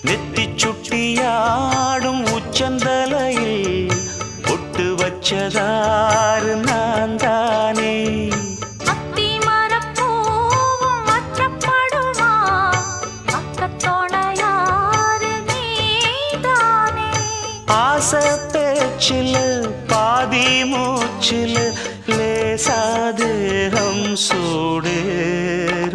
நெத்தி சுட்டியாடும் உச்சந்தலையில் பொட்டு வச்சதாறு நான் தானே. ஆசை பேச்சில் பாதி மூச்சில் லேசாதேகம் சூடேற